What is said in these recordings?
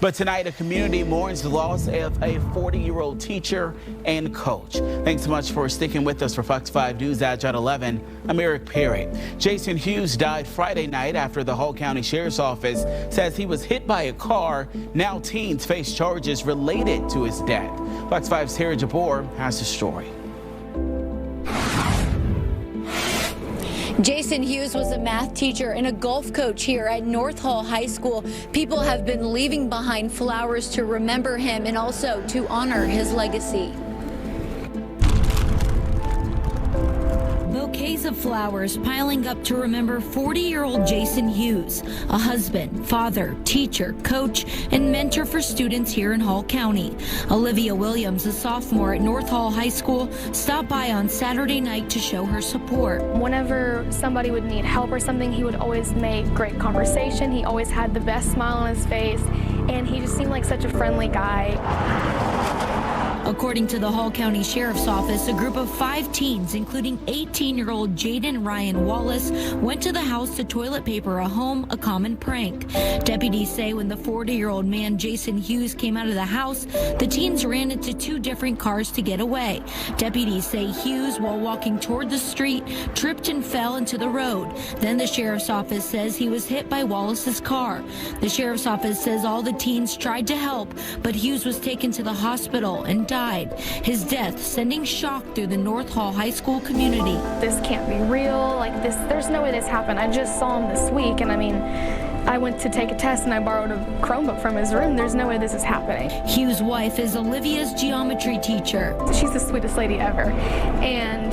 But tonight, a community mourns the loss of a 40-year-old teacher and coach. Thanks so much for sticking with us for Fox 5 News at 11. I'm Eric Perry. Jason Hughes died Friday night after the Hall County Sheriff's Office says he was hit by a car. Now teens face charges related to his death. Fox 5's Terry Jabor has the story. Jason Hughes was a math teacher and a golf coach here at North Hall High School. People have been leaving behind flowers to remember him and also to honor his legacy. Bouquets of flowers piling up to remember 40-year-old Jason Hughes, a husband, father, teacher, coach, and mentor for students here in Hall County. Olivia Williams, a sophomore at North Hall High School, stopped by on Saturday night to show her support. Whenever somebody would need help or something, he would always make great conversation. He always had the best smile on his face, and he just seemed like such a friendly guy. According to the Hall County Sheriff's Office, a group of 5 teens, including 18-year-old Jaden Ryan Wallace, went to the house to toilet paper a home, a common prank. Deputies say when the 40-year-old man Jason Hughes came out of the house, the teens ran into 2 different cars to get away. Deputies say Hughes, while walking toward the street, tripped and fell into the road. Then the Sheriff's Office says he was hit by Wallace's car. The Sheriff's Office says all the teens tried to help, but Hughes was taken to the hospital and died. His death sending shock through the North Hall High School community. This can't be real. Like this, there's no way this happened. I just saw him this week, and I mean, I went to take a test and I borrowed a Chromebook from his room. There's no way this is happening. Hughes' wife is Olivia's geometry teacher. She's the sweetest lady ever, and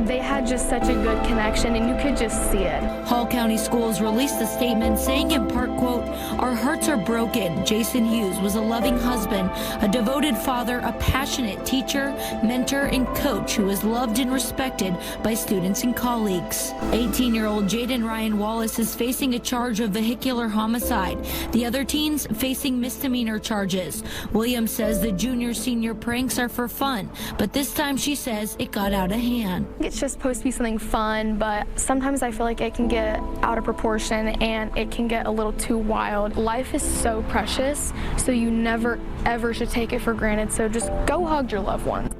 they had just such a good connection, and you could just see it. Hall County Schools released a statement saying in part, quote, "Our hearts are broken. Jason Hughes was a loving husband, a devoted father, a passionate teacher, mentor, and coach who is loved and respected by students and colleagues." 18-year-old Jaden Ryan Wallace is facing a charge of vehicular homicide. The other teens facing misdemeanor charges. Williams says the junior-senior pranks are for fun, but this time she says it got out of hand. It's just supposed to be something fun, but sometimes I feel like it can get out of proportion and it can get a little too wild. Life is so precious, so you never ever should take it for granted, so just go hug your loved ones.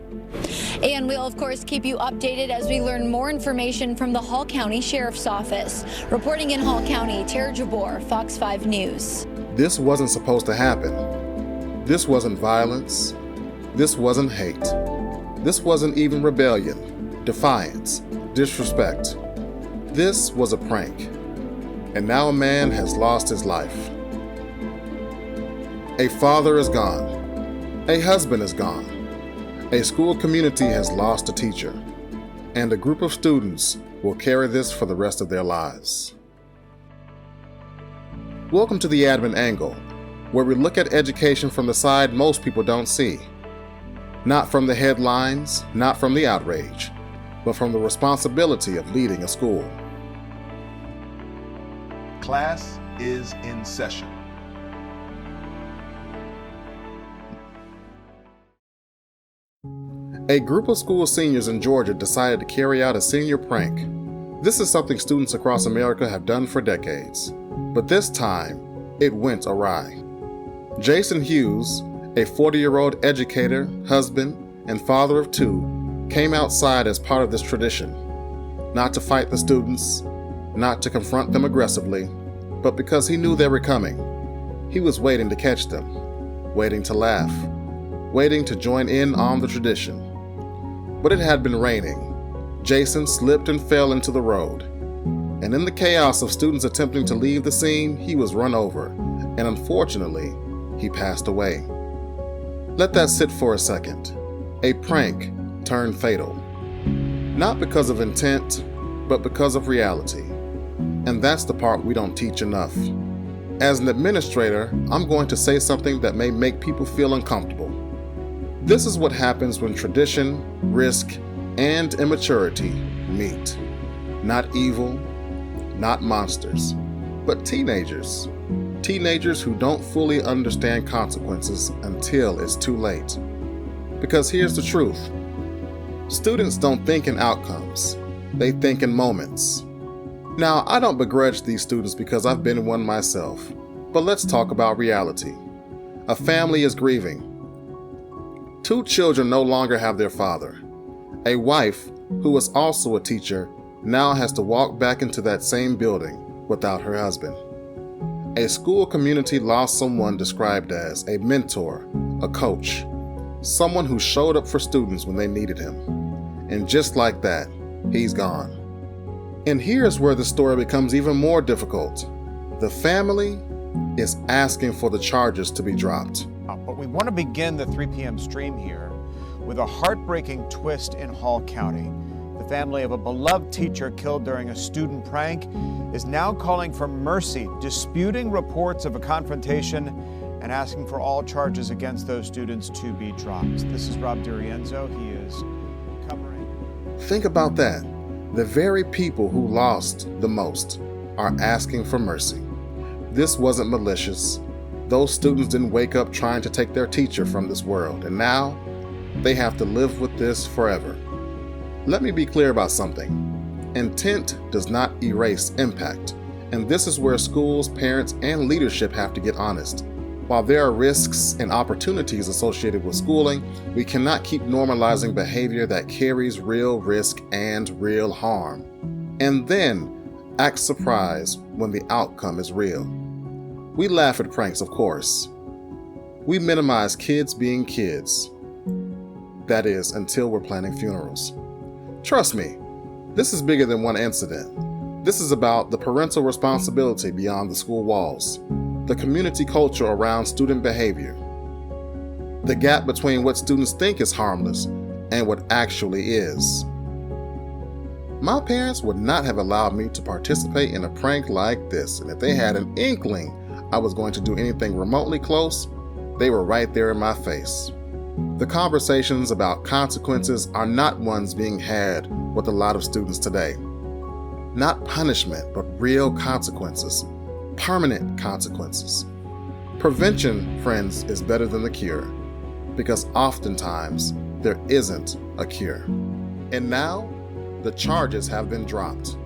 And we'll, of course, keep you updated as we learn more information from the Hall County Sheriff's Office. Reporting in Hall County, Terry Jabor, Fox 5 News. This wasn't supposed to happen. This wasn't violence. This wasn't hate. This wasn't even rebellion, defiance, disrespect. This was a prank. And now a man has lost his life. A father is gone. A husband is gone. A school community has lost a teacher. And a group of students will carry this for the rest of their lives. Welcome to the Admin Angle, where we look at education from the side most people don't see. Not from the headlines, not from the outrage, but from the responsibility of leading a school. Class is in session. A group of school seniors in Georgia decided to carry out a senior prank. This is something students across America have done for decades, but this time it went awry. Jason Hughes, a 40-year-old educator, husband, and father of 2, came outside as part of this tradition. Not to fight the students, not to confront them aggressively, but because he knew they were coming. He was waiting to catch them, waiting to laugh, waiting to join in on the tradition. But it had been raining. Jason slipped and fell into the road. And in the chaos of students attempting to leave the scene, he was run over, and unfortunately, he passed away. Let that sit for a second. A prank turned fatal. Not because of intent, but because of reality. And that's the part we don't teach enough. As an administrator, I'm going to say something that may make people feel uncomfortable. This is what happens when tradition, risk, and immaturity meet. Not evil, not monsters, but teenagers. Teenagers who don't fully understand consequences until it's too late. Because here's the truth. Students don't think in outcomes. They think in moments. Now, I don't begrudge these students because I've been one myself. But let's talk about reality. A family is grieving. 2 children no longer have their father. A wife, who was also a teacher, now has to walk back into that same building without her husband. A school community lost someone described as a mentor, a coach, someone who showed up for students when they needed him. And just like that, he's gone. And here's where the story becomes even more difficult. The family is asking for the charges to be dropped. But we want to begin the 3 p.m. stream here with a heartbreaking twist in Hall County. The family of a beloved teacher killed during a student prank is now calling for mercy, disputing reports of a confrontation and asking for all charges against those students to be dropped. This is Rob DiRienzo. He is covering. Think about that. The very people who lost the most are asking for mercy. This wasn't malicious. Those students didn't wake up trying to take their teacher from this world, and now they have to live with this forever. Let me be clear about something. Intent does not erase impact, and this is where schools, parents, and leadership have to get honest. While there are risks and opportunities associated with schooling, we cannot keep normalizing behavior that carries real risk and real harm, and then act surprised when the outcome is real. We laugh at pranks, of course. We minimize kids being kids. That is, until we're planning funerals. Trust me, this is bigger than one incident. This is about the parental responsibility beyond the school walls, the community culture around student behavior, the gap between what students think is harmless and what actually is. My parents would not have allowed me to participate in a prank like this, and if they had an inkling I was going to do anything remotely close, they were right there in my face. The conversations about consequences are not ones being had with a lot of students today. Not punishment, but real consequences, permanent consequences. Prevention, friends, is better than the cure, because oftentimes there isn't a cure. And now, the charges have been dropped.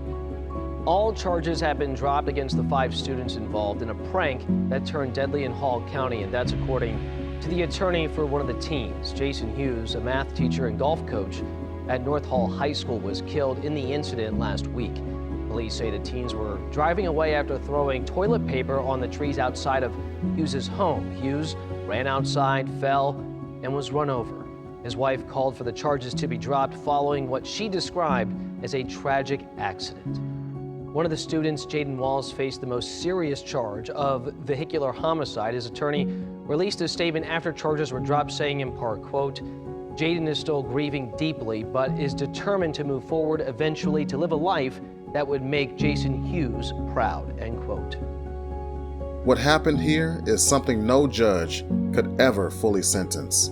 All charges have been dropped against the 5 students involved in a prank that turned deadly in Hall County, and that's according to the attorney for one of the teens. Jason Hughes, a math teacher and golf coach at North Hall High School, was killed in the incident last week. Police say the teens were driving away after throwing toilet paper on the trees outside of Hughes' home. Hughes ran outside, fell, and was run over. His wife called for the charges to be dropped following what she described as a tragic accident. One of the students, Jaden Walls, faced the most serious charge of vehicular homicide. His attorney released a statement after charges were dropped, saying in part, quote, "Jaden is still grieving deeply, but is determined to move forward eventually to live a life that would make Jason Hughes proud," end quote. What happened here is something no judge could ever fully sentence.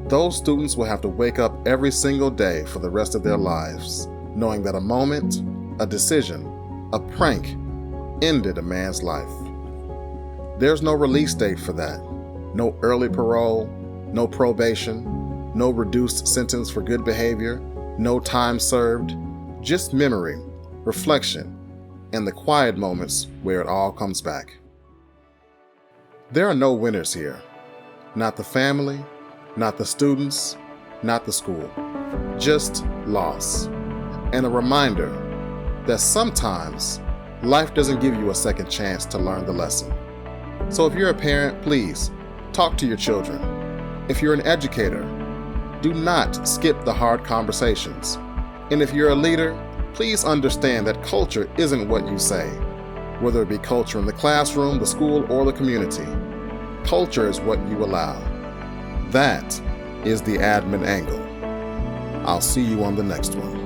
Those students will have to wake up every single day for the rest of their lives, knowing that a moment, a decision, a prank ended a man's life. There's no release date for that. No early parole, no probation, no reduced sentence for good behavior, no time served, just memory, reflection, and the quiet moments where it all comes back. There are no winners here. Not the family, not the students, not the school. Just loss. And a reminder that sometimes life doesn't give you a second chance to learn the lesson. So if you're a parent, please talk to your children. If you're an educator, do not skip the hard conversations. And if you're a leader, please understand that culture isn't what you say, whether it be culture in the classroom, the school, or the community. Culture is what you allow. That is the admin angle. I'll see you on the next one.